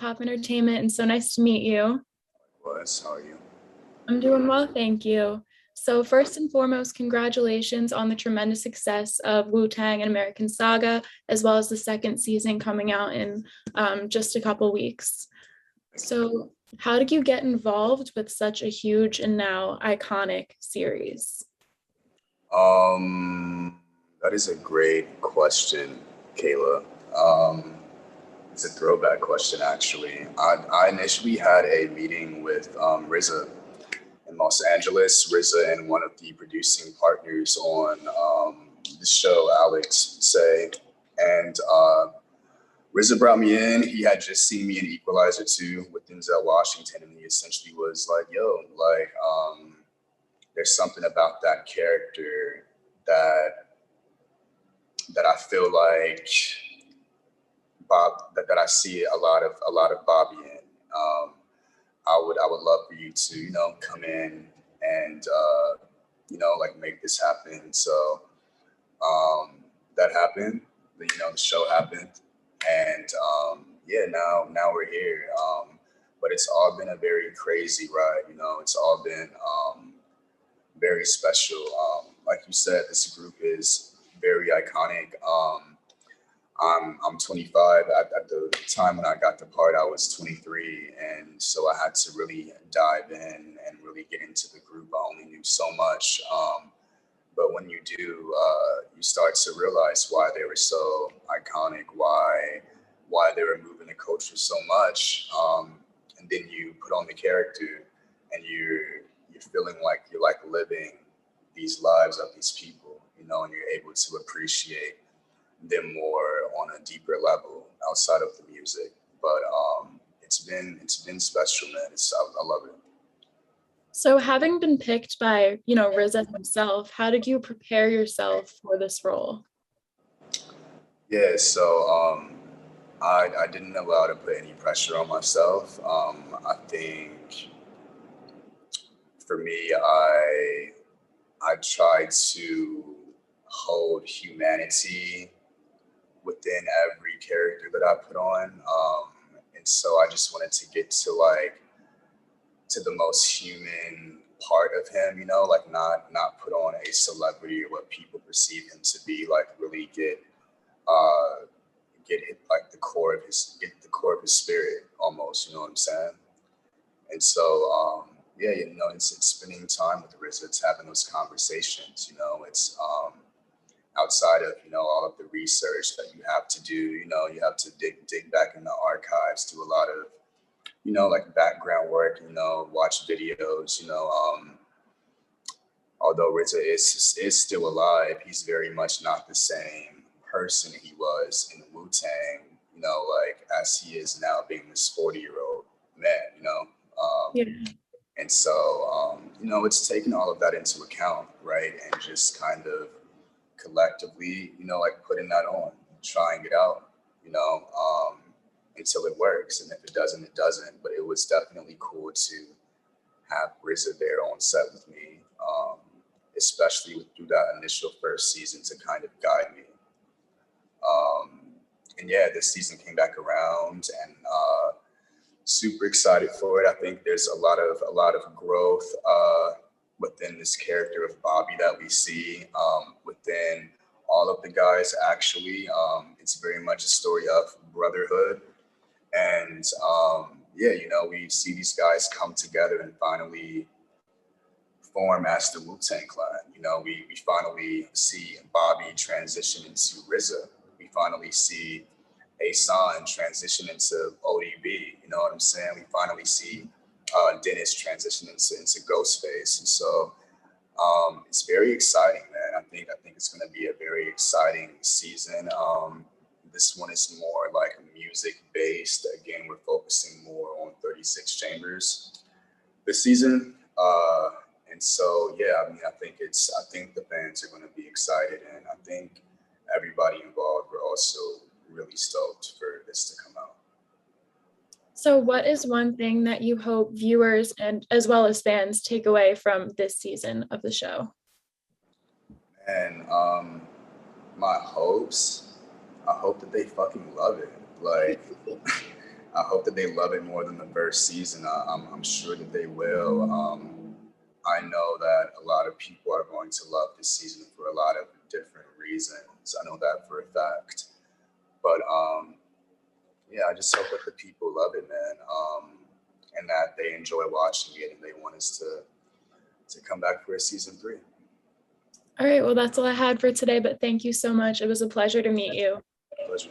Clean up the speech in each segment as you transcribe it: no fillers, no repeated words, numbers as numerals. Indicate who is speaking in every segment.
Speaker 1: Pop Entertainment, and so nice to meet you.
Speaker 2: Was. How are you?
Speaker 1: I'm doing well, thank you. So, first and foremost, congratulations on the tremendous success of Wu-Tang and American Saga, as well as the second season coming out in just a couple weeks. So, how did you get involved with such a huge and now iconic series?
Speaker 2: That is a great question, Kayla. Um, it's a throwback question, actually. I initially had a meeting with RZA in Los Angeles. RZA and one of the producing partners on the show, Alex Say, and RZA brought me in. He had just seen me in Equalizer 2 with Denzel Washington, and he essentially was like, "Yo, like, there's something about that character that I feel like that I see a lot of Bobby in. Um, I would love for you to come in and like make this happen." So that happened. The show happened, and yeah, now we're here. But it's all been a very crazy ride. It's all been very special. Like you said, this group is very iconic. I'm 25. At the time when I got the part, I was 23, and so I had to really dive in and really get into the group. I only knew so much, but when you do, you start to realize why they were so iconic, why they were moving the culture so much, and then you put on the character, and you're feeling like you're like living these lives of these people, and you're able to appreciate them more on a deeper level outside of the music. But it's been special, man. I love it.
Speaker 1: So, having been picked by, RZA himself, how did you prepare yourself for this role?
Speaker 2: Yeah, so I didn't allow to put any pressure on myself. I think for me, I tried to hold humanity within every character that I put on. And so I just wanted to get to the most human part of him, like not put on a celebrity or what people perceive him to be, like really uh get hit like the core of his spirit almost, you know what I'm saying? And so yeah, it's spending time with RZA, it's having those conversations, it's outside of all of the research that you have to do. You have to dig back in the archives, do a lot of like background work. Watch videos. Although RZA is still alive, he's very much not the same person he was in Wu Tang. Like as he is now, being this 40-year-old man.
Speaker 1: Yeah.
Speaker 2: And so it's taking all of that into account, right, and just kind of collectively, like putting that on, trying it out, until it works. And if it doesn't, it doesn't. But it was definitely cool to have RZA there on set with me, especially through that initial first season to kind of guide me. Um, and yeah, this season came back around, and super excited for it. I think there's a lot of growth within this character of Bobby that we see within all of the guys. Actually, it's very much a story of brotherhood, and yeah, we see these guys come together and finally form as the Wu-Tang Clan. We finally see Bobby transition into RZA. We finally see Asan transition into ODB. You know what I'm saying? We finally see Dennis transition into Ghostface, and so it's very exciting, man. I think it's going to be a very exciting season. This one is more like music based. Again, we're focusing more on 36 chambers this season. And so, yeah, I mean, I think the fans are going to be excited, and I think everybody involved were also really stoked for this to come out.
Speaker 1: So, what is one thing that you hope viewers and as well as fans take away from this season of the show?
Speaker 2: And my hopes, I hope that they fucking love it. Like, I hope that they love it more than the first season. I'm sure that they will. I know that a lot of people are going to love this season for a lot of different reasons. I know that for a fact. But yeah, I just hope that the people love it, man, and that they enjoy watching it and they want us to come back for a season 3.
Speaker 1: All right, well, that's all I had for today, but thank you so much. It was a pleasure to meet you.
Speaker 2: Pleasure.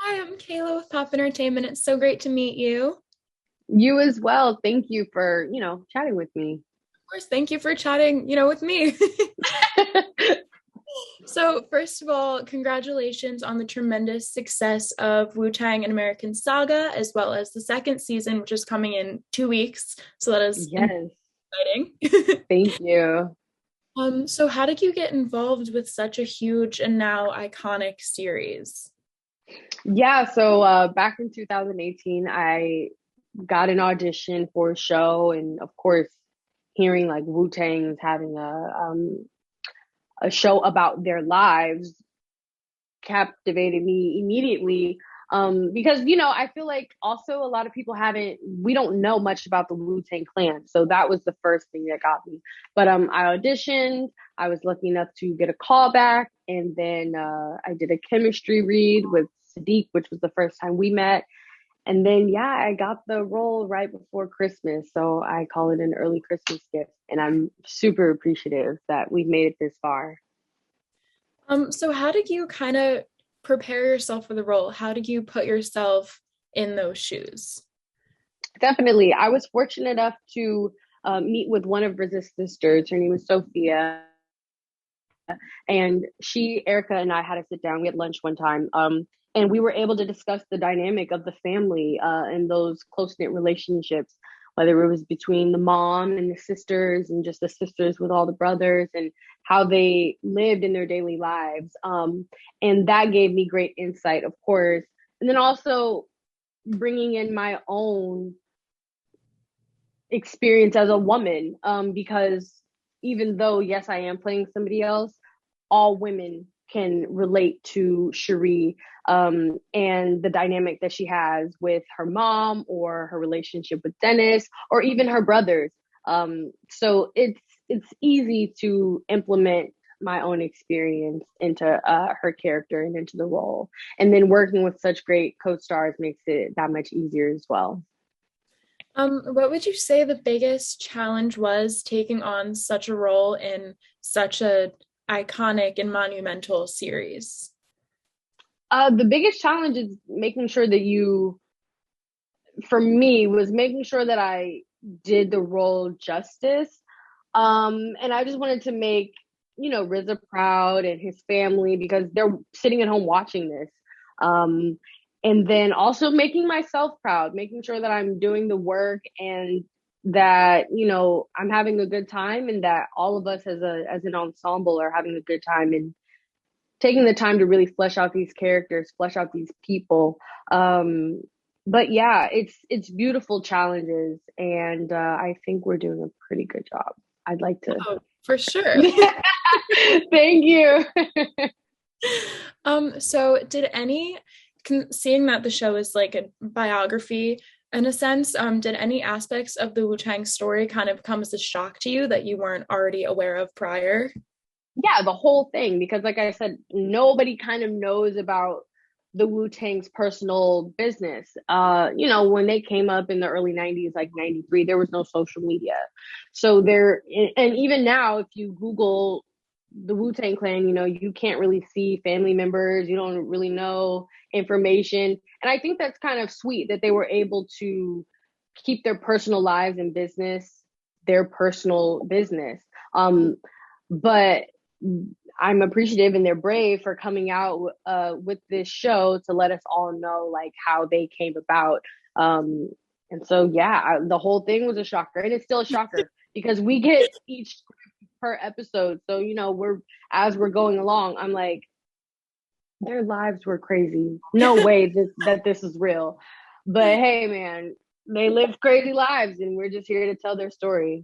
Speaker 1: Hi, I'm Kayla with Pop Entertainment. It's so great to meet you.
Speaker 3: You as well. Thank you for, chatting with me.
Speaker 1: Of course, thank you for chatting, with me. So first of all, congratulations on the tremendous success of Wu-Tang and American Saga, as well as the second season, which is coming in 2 weeks. So that is exciting.
Speaker 3: Thank you.
Speaker 1: So how did you get involved with such a huge and now iconic series?
Speaker 3: Yeah, so back in 2018, I got an audition for a show, and of course, hearing like Wu-Tang is having a show about their lives captivated me immediately. Because, I feel like also a lot of people we don't know much about the Wu-Tang Clan. So that was the first thing that got me. But I auditioned, I was lucky enough to get a call back. And then I did a chemistry read with Siddiq, which was the first time we met. And then, I got the role right before Christmas. So I call it an early Christmas gift. And I'm super appreciative that we've made it this far.
Speaker 1: So how did you kind of prepare yourself for the role? How did you put yourself in those shoes?
Speaker 3: Definitely. I was fortunate enough to meet with one of Riz's sisters. Her name is Sophia. And Erica and I had to sit down. We had lunch one time. And we were able to discuss the dynamic of the family and those close-knit relationships, whether it was between the mom and the sisters and just the sisters with all the brothers and how they lived in their daily lives. And that gave me great insight, of course. And then also bringing in my own experience as a woman, because even though, yes, I am playing somebody else, all women can relate to Sheree and the dynamic that she has with her mom or her relationship with Dennis or even her brothers. So it's easy to implement my own experience into her character and into the role. And then working with such great co-stars makes it that much easier as well.
Speaker 1: What would you say the biggest challenge was taking on such a role in such a iconic and monumental series?
Speaker 3: The biggest challenge is making sure that for me, was making sure that I did the role justice. And I just wanted to make, RZA proud and his family because they're sitting at home watching this. And then also making myself proud, making sure that I'm doing the work and that, I'm having a good time and that all of us as an ensemble are having a good time and taking the time to really flesh out these characters, flesh out these people. But yeah, it's beautiful challenges. And I think we're doing a pretty good job. I'd like to.
Speaker 1: Oh, for sure.
Speaker 3: Thank you.
Speaker 1: So seeing that the show is like a biography in a sense, did any aspects of the Wu-Tang story kind of come as a shock to you that you weren't already aware of prior?
Speaker 3: Yeah, the whole thing, because like I said, nobody kind of knows about the Wu-Tang's personal business. When they came up in the early 90s, like 93, there was no social media. So and even now, if you Google the Wu-Tang Clan, you can't really see family members. You don't really know information. And I think that's kind of sweet that they were able to keep their personal lives and business, their personal business. But I'm appreciative and they're brave for coming out with this show to let us all know like how they came about. And so, the whole thing was a shocker, and it's still a shocker because we get each per episode. So, as we're going along, I'm like, their lives were crazy. No way that this is real. But hey, man, they lived crazy lives and we're just here to tell their story.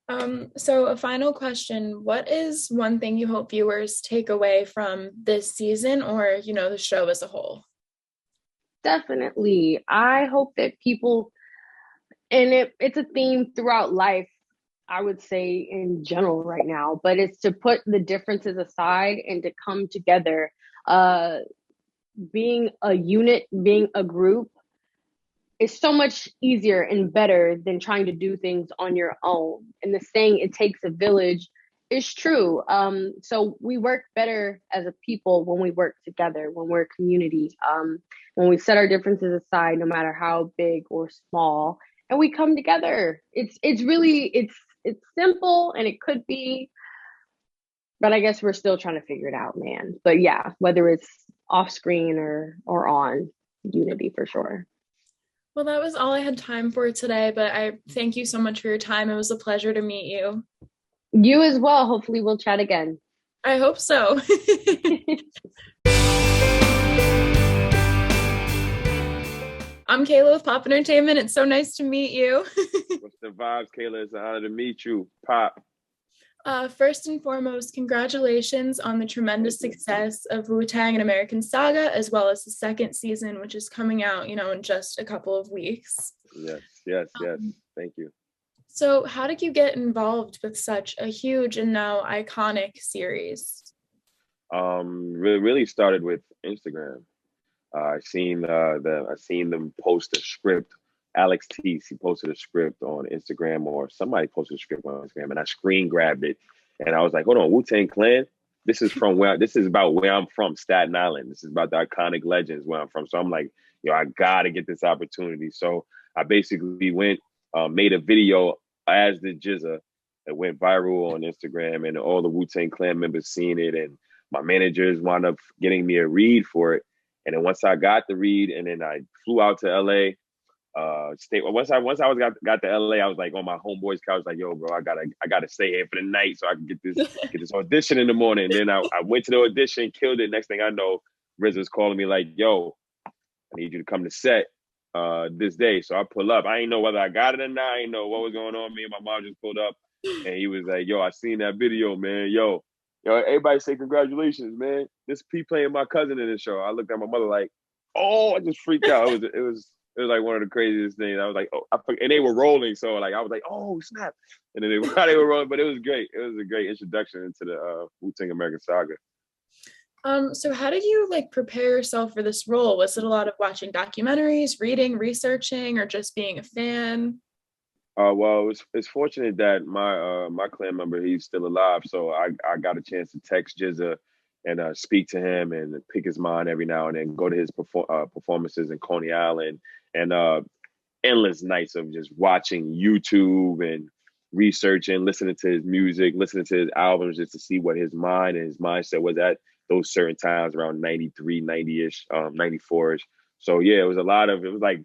Speaker 1: So a final question, what is one thing you hope viewers take away from this season or, the show as a whole?
Speaker 3: Definitely. I hope that people, and it's a theme throughout life, I would say in general right now, but it's to put the differences aside and to come together. Being a unit, being a group is so much easier and better than trying to do things on your own. And the saying, it takes a village, is true. So we work better as a people when we work together, when we're a community, when we set our differences aside, no matter how big or small, and we come together. It's really, it's simple, and it could be, but I guess we're still trying to figure it out, man. But yeah, whether it's off screen or on, unity for sure.
Speaker 1: Well, that was all I had time for today, but I thank you so much for your time. It was a pleasure to meet you.
Speaker 3: You as well. Hopefully we'll chat again.
Speaker 1: I hope so. I'm Kayla with Pop Entertainment. It's so nice to meet you.
Speaker 4: What's the vibes, Kayla? It's an honor to meet you. Pop.
Speaker 1: First and foremost, congratulations on the tremendous success of Wu-Tang and American Saga, as well as the second season, which is coming out, in just a couple of weeks.
Speaker 4: Yes. Thank you.
Speaker 1: So how did you get involved with such a huge and now iconic series?
Speaker 4: Really started with Instagram. I seen them post a script. Alex Teese, he posted a script on Instagram, or somebody posted a script on Instagram, and I screen grabbed it, and I was like, "Hold on, Wu-Tang Clan. This is about where I'm from, Staten Island. This is about the iconic legends where I'm from." So I'm like, I gotta get this opportunity. So I basically went, made a video as the Jizza that went viral on Instagram, and all the Wu-Tang Clan members seen it, and my managers wound up getting me a read for it. And then once I got the read, and then I flew out to LA. Once I got to LA, I was like on my homeboy's couch, like, yo, bro, I gotta stay here for the night so I can get this audition in the morning. And then I went to the audition, killed it. Next thing I know, RZA's calling me like, yo, I need you to come to set this day. So I pull up. I ain't know whether I got it or not. I ain't know what was going on. Me and my mom just pulled up, and he was like, yo, I seen that video, man. Yo, everybody say congratulations, man. This P playing my cousin in the show. I looked at my mother like, oh, I just freaked out. It was like one of the craziest things. I was like, oh, and they were rolling. So like, I was like, oh, snap. And then they were rolling, but it was great. It was a great introduction into the Wu-Tang American Saga.
Speaker 1: So how did you prepare yourself for this role? Was it a lot of watching documentaries, reading, researching, or just being a fan?
Speaker 4: Well, it's fortunate that my clan member, he's still alive. So I got a chance to text Jizza and speak to him and pick his mind every now and then, go to his performances in Coney Island, and endless nights of just watching YouTube and researching, listening to his music, listening to his albums, just to see what his mind and his mindset was at those certain times around 93, 90-ish, 94-ish. So yeah, it was like,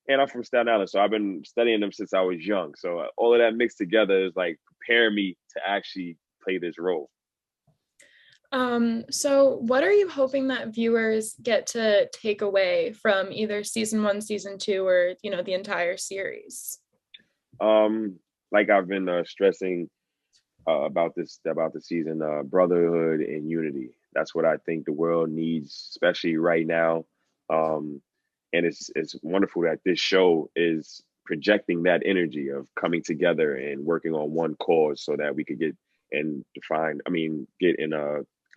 Speaker 4: and I'm from Staten Island, so I've been studying them since I was young. So all of that mixed together is like preparing me to actually play this role.
Speaker 1: So what are you hoping that viewers get to take away from either season 1, season 2, or the entire series?
Speaker 4: Like I've been stressing about the season, brotherhood and unity. That's what I think the world needs, especially right now. And it's wonderful that this show is projecting that energy of coming together and working on one cause so that we could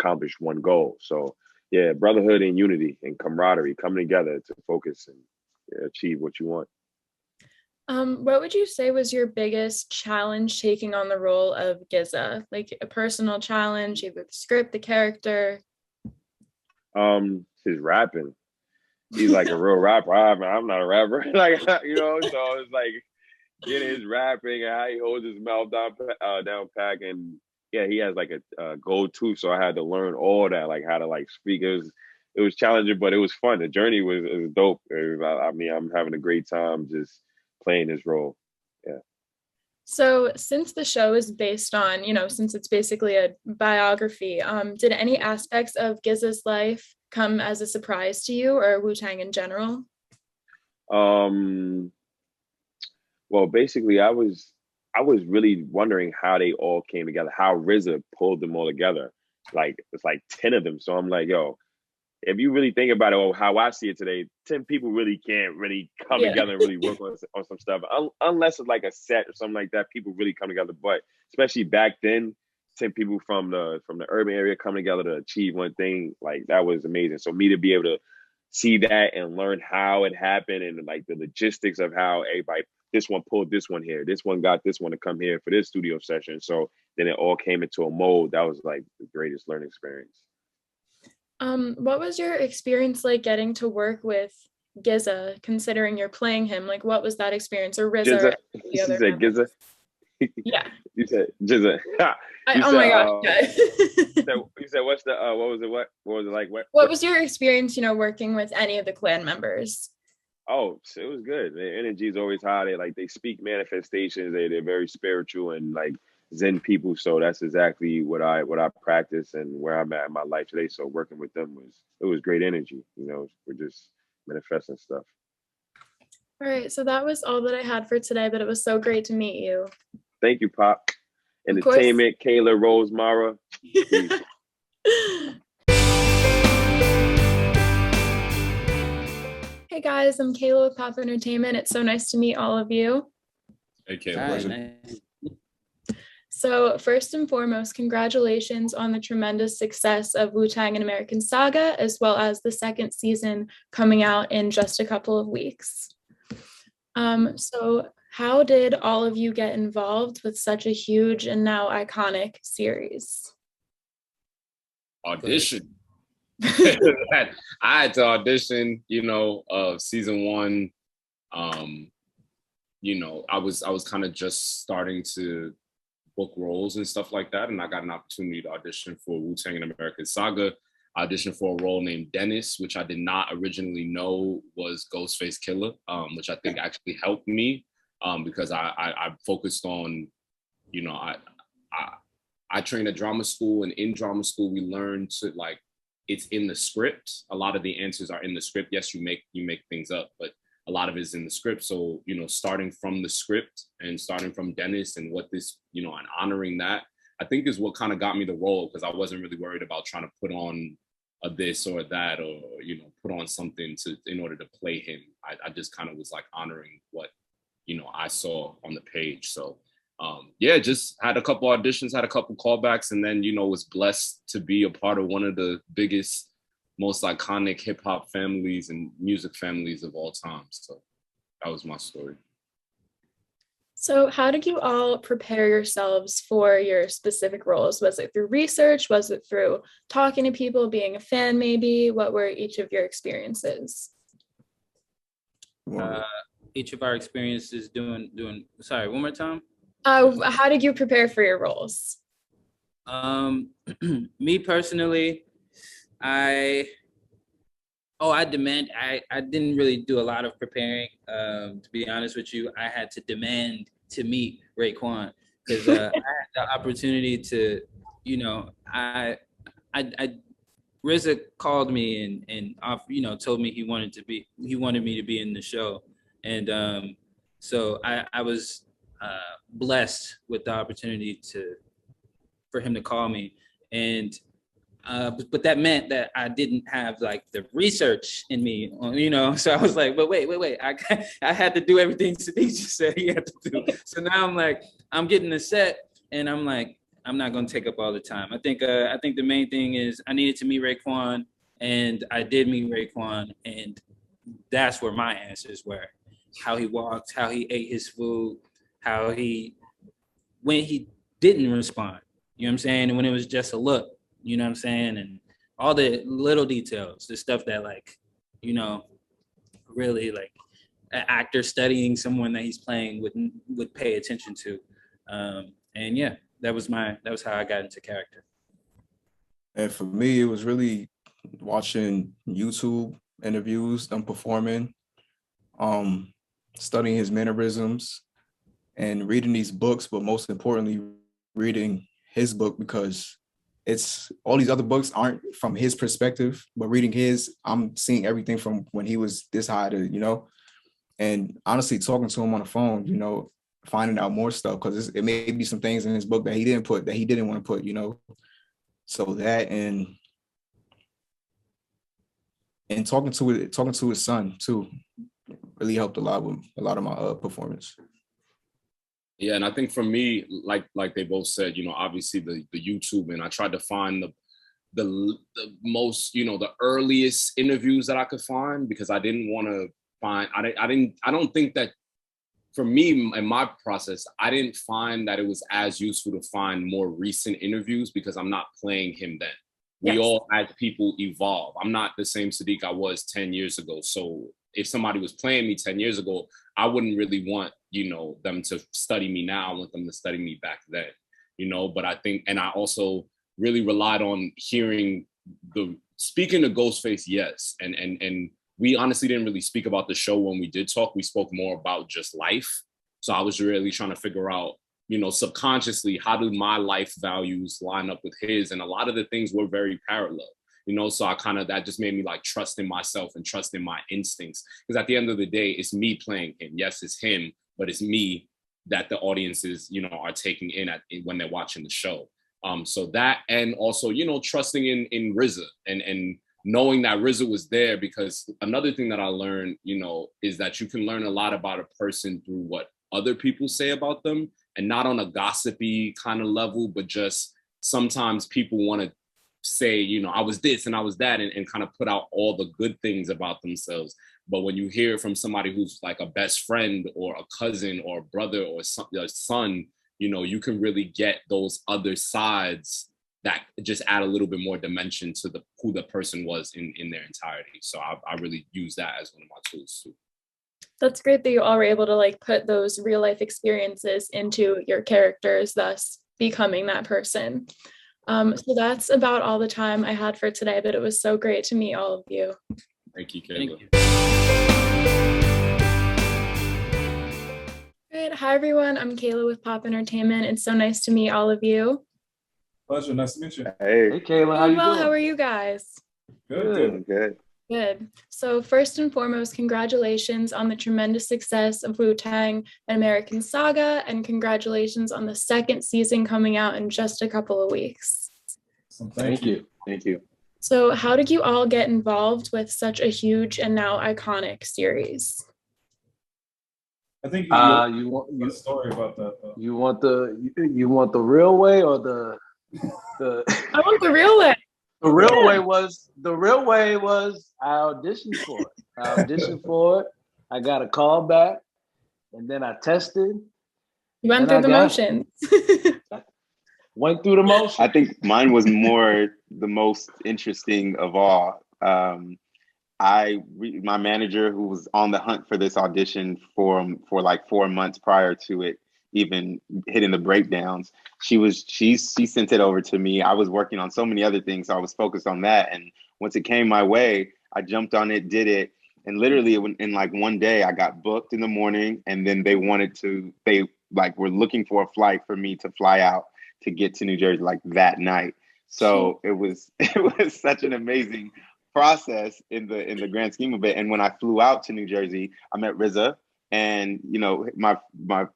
Speaker 4: accomplish one goal. So yeah, brotherhood and unity and camaraderie coming together to focus and achieve what you want.
Speaker 1: What would you say was your biggest challenge taking on the role of Jizza? Like a personal challenge, either the script, the character?
Speaker 4: His rapping. He's like a real rapper. I'm not a rapper. So it's like getting his rapping and how he holds his mouth down pack, and yeah, he has like a go-to. So I had to learn all that, like how to speak. It was challenging, but it was fun. The journey was dope. I'm having a great time just playing this role. Yeah.
Speaker 1: So since the show is based on, since it's basically a biography, did any aspects of Jizza's life come as a surprise to you, or Wu-Tang in general?
Speaker 4: Well, basically I was I was really wondering how they all came together, how RZA pulled them all together. Like, it's like 10 of them. So I'm like, yo, if you really think about it, or how I see it today, 10 people really can't really come together and really work on some stuff. Unless it's like a set or something like that, people really come together. But especially back then, 10 people from the urban area coming together to achieve one thing, like that was amazing. So me to be able to see that and learn how it happened and like the logistics of how everybody, this one pulled this one here, this one got this one to come here for this studio session. So then it all came into a mold. That was like the greatest learning experience.
Speaker 1: What was your experience like getting to work with Jizza, considering you're playing him? Like, what was that experience? Or RZA?
Speaker 4: Jizza.
Speaker 1: Or the
Speaker 4: You
Speaker 1: other
Speaker 4: said
Speaker 1: members?
Speaker 4: Gizza?
Speaker 1: Yeah.
Speaker 4: You said Jizza.
Speaker 1: Oh my gosh. Yeah.
Speaker 4: You said what's the what was it? What was it like?
Speaker 1: What was your experience, working with any of the clan members?
Speaker 4: Oh, it was good. Their energy is always high. They speak manifestations. They're very spiritual and like Zen people. So that's exactly what I practice and where I'm at in my life today. So working with them was great energy. We're just manifesting stuff.
Speaker 1: All right, so that was all that I had for today, but it was so great to meet you.
Speaker 4: Thank you, Pop. Entertainment, Kayla Marra.
Speaker 1: Hey guys, I'm Kayla with Pop Entertainment. It's so nice to meet all of you.
Speaker 5: Hey Kayla.
Speaker 1: So first and foremost, congratulations on the tremendous success of Wu-Tang and American Saga, as well as the second season coming out in just a couple of weeks. So how did all of you get involved with such a huge and now iconic series?
Speaker 5: Audition. I had to audition, season one. I was kind of just starting to book roles and stuff like that, and I got an opportunity to audition for Wu-Tang and American Saga. I auditioned for a role named Dennis, which I did not originally know was Ghostface Killer, which I think actually helped me because I focused on, I trained at drama school, and in drama school we learned to it's in the script. A lot of the answers are in the script. Yes, you make things up, but a lot of it is in the script. So, starting from the script and starting from Dennis and what this, and honoring that, I think is what kind of got me the role, because I wasn't really worried about trying to put on a this or that, or, put on something in order to play him. I just kind of was like honoring what, I saw on the page. So, just had a couple auditions, had a couple callbacks, and then, was blessed to be a part of one of the biggest, most iconic hip hop families and music families of all time. So that was my story.
Speaker 1: So how did you all prepare yourselves for your specific roles? Was it through research? Was it through talking to people, being a fan maybe? What were each of your experiences?
Speaker 6: Each of our experiences doing, sorry, one more time?
Speaker 1: How did you prepare for your roles?
Speaker 6: Me personally, I didn't really do a lot of preparing. To be honest with you, I had to demand to meet Raekwon because I had the opportunity to, RZA called me and told me he wanted me to be in the show, and so I was blessed with the opportunity for him to call me, and but that meant that I didn't have the research in me, so I was like, but wait, I had to do everything Siddiq just said he had to do. So now I'm getting the set, and I'm like, I'm not going to take up all the time. I think the main thing is I needed to meet Raekwon, and I did meet Raekwon, and that's where my answers were: how he walked, how he ate his food, when he didn't respond, you know what I'm saying, and when it was just a look. You know what I'm saying? And all the little details, the stuff that really an actor studying someone that he's playing would pay attention to. And yeah, that was how I got into character.
Speaker 7: And for me, it was really watching YouTube interviews, them performing, studying his mannerisms, and reading these books, but most importantly, reading his book, because it's all these other books aren't from his perspective, but reading his, I'm seeing everything from when he was this high to, and honestly talking to him on the phone, finding out more stuff, because it may be some things in his book that he didn't want to put, you know. So that and talking to his son too really helped a lot with a lot of my performance.
Speaker 5: Yeah, and I think for me, like they both said, you know, obviously the YouTube, and I tried to find the most, you know, the earliest interviews that I could find, because I didn't want to find, I don't think that for me in my process, I didn't find that it was as useful to find more recent interviews, because I'm not playing him then. We all, as people, evolve. I'm not the same Siddiq I was 10 years ago. So if somebody was playing me 10 years ago, I wouldn't really want, you know, them to study me now. I want them to study me back then, you know. But I think, and I also really relied on hearing speaking to Ghostface, yes. And we honestly didn't really speak about the show when we did talk. We spoke more about just life. So I was really trying to figure out, you know, subconsciously, how do my life values line up with his? And a lot of the things were very parallel, you know, so that just made me like trust in myself and trust in my instincts. Because at the end of the day, it's me playing him. Yes, it's him, but it's me that the audiences, you know, are taking in when they're watching the show. So that, and also, you know, trusting in RZA and knowing that RZA was there, because another thing that I learned, you know, is that you can learn a lot about a person through what other people say about them, and not on a gossipy kind of level, but just sometimes people want to say, you know, I was this and I was that, and kind of put out all the good things about themselves. But when you hear from somebody who's like a best friend or a cousin or a brother or a son, you know, you can really get those other sides that just add a little bit more dimension to who the person was in their entirety. So I really use that as one of my tools too.
Speaker 1: That's great that you all were able to like put those real life experiences into your characters, thus becoming that person. So that's about all the time I had for today, but it was so great to meet all of you.
Speaker 5: Thank you, Kayla.
Speaker 1: Great. Hi, everyone. I'm Kayla with Pop Entertainment. It's so nice to meet all of you.
Speaker 8: Pleasure. Nice to meet you.
Speaker 4: Hey,
Speaker 9: Kayla, how you
Speaker 1: Well,
Speaker 9: doing?
Speaker 1: how are you guys?
Speaker 8: Good.
Speaker 1: Good. So first and foremost, congratulations on the tremendous success of Wu-Tang and American Saga, and congratulations on the second season coming out in just a couple of weeks.
Speaker 8: So thank you.
Speaker 4: Thank you.
Speaker 1: So how did you all get involved with such a huge and now iconic series?
Speaker 8: I think
Speaker 9: you
Speaker 8: want a story about that though.
Speaker 9: You want the real way or the
Speaker 1: I want the real way.
Speaker 9: The real way was I auditioned for it. I got a call back, and then I tested.
Speaker 1: You went through the motions.
Speaker 9: Went through the motions.
Speaker 4: I think mine was more the most interesting of all. My manager, who was on the hunt for this audition for like 4 months prior to it even hitting the breakdowns, she sent it over to me. I was working on so many other things, so I was focused on that. And once it came my way, I jumped on it, did it, and literally in like one day, I got booked in the morning, and then they were looking for a flight for me to fly out to get to New Jersey like that night. So it was such an amazing process in the grand scheme of it. And when I flew out to New Jersey, I met RZA. And, you know, my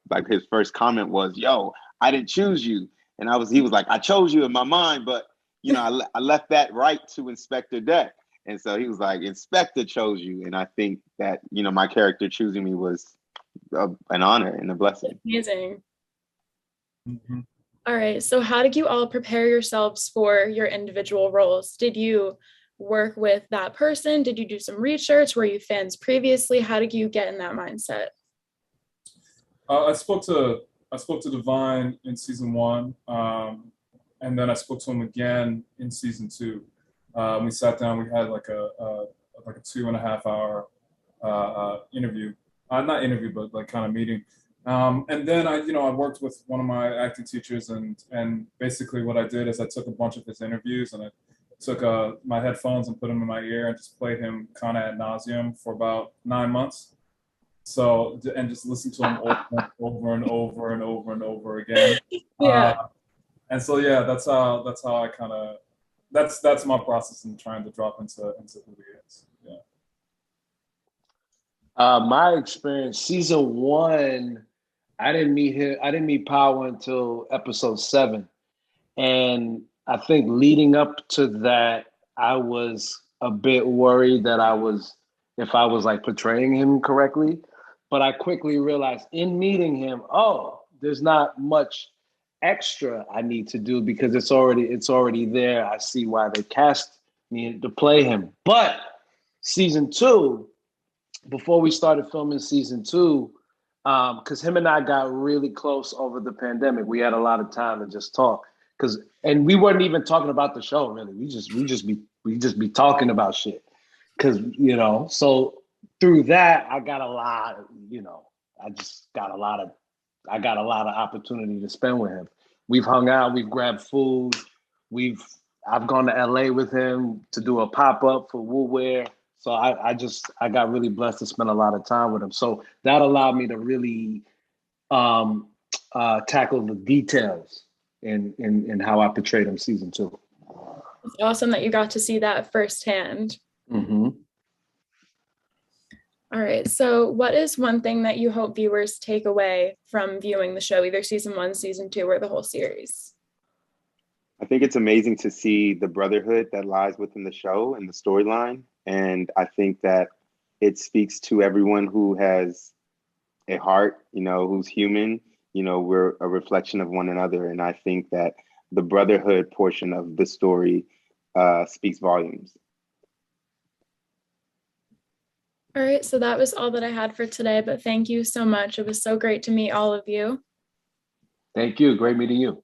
Speaker 4: like his first comment was, "Yo, I didn't choose you." And he was like, "I chose you in my mind, but, you know, I left that right to Inspector Deck." And so he was like, "Inspector chose you." And I think that, you know, my character choosing me was an honor and a blessing.
Speaker 1: Amazing.
Speaker 8: Mm-hmm.
Speaker 1: All right. So how did you all prepare yourselves for your individual roles? Did you work with that person? Did you do some research? Were you fans previously? How did you get in that mindset?
Speaker 8: I spoke to Divine in season 1, and then I spoke to him again in season 2. We sat down. We had like a 2.5 hour interview. Not interview, but like kind of meeting. And then I worked with one of my acting teachers, and basically what I did is I took a bunch of his interviews and I took my headphones and put them in my ear and just played him kind of ad nauseum for about 9 months. So, and just listened to him over and over and over and over again.
Speaker 1: Yeah.
Speaker 8: And so, yeah, that's how I kind of, that's my process in trying to drop into who he is. Yeah.
Speaker 9: My experience, season 1, I didn't meet him. I didn't meet Power until episode 7, and I think leading up to that, I was a bit worried that if I was like portraying him correctly. But I quickly realized in meeting him, oh, there's not much extra I need to do because it's already there. I see why they cast me to play him. But season 2, before we started filming season 2, because him and I got really close over the pandemic. We had a lot of time to just talk. And we weren't even talking about the show really. We just be talking about shit. So through that, I got a lot. I got a lot of opportunity to spend with him. We've hung out. We've grabbed food. I've gone to LA with him to do a pop up for Wu Wear. So I got really blessed to spend a lot of time with him. So that allowed me to really tackle the details in how I portrayed him season 2.
Speaker 1: It's awesome that you got to see that firsthand.
Speaker 9: Mm-hmm.
Speaker 1: All right. So what is one thing that you hope viewers take away from viewing the show, either season 1, season 2, or the whole series?
Speaker 10: I think it's amazing to see the brotherhood that lies within the show and the storyline. And I think that it speaks to everyone who has a heart, who's human. We're a reflection of one another. And I think that the brotherhood portion of the story speaks volumes.
Speaker 1: All right. So that was all that I had for today, but thank you so much. It was so great to meet all of you.
Speaker 9: Thank you. Great meeting you.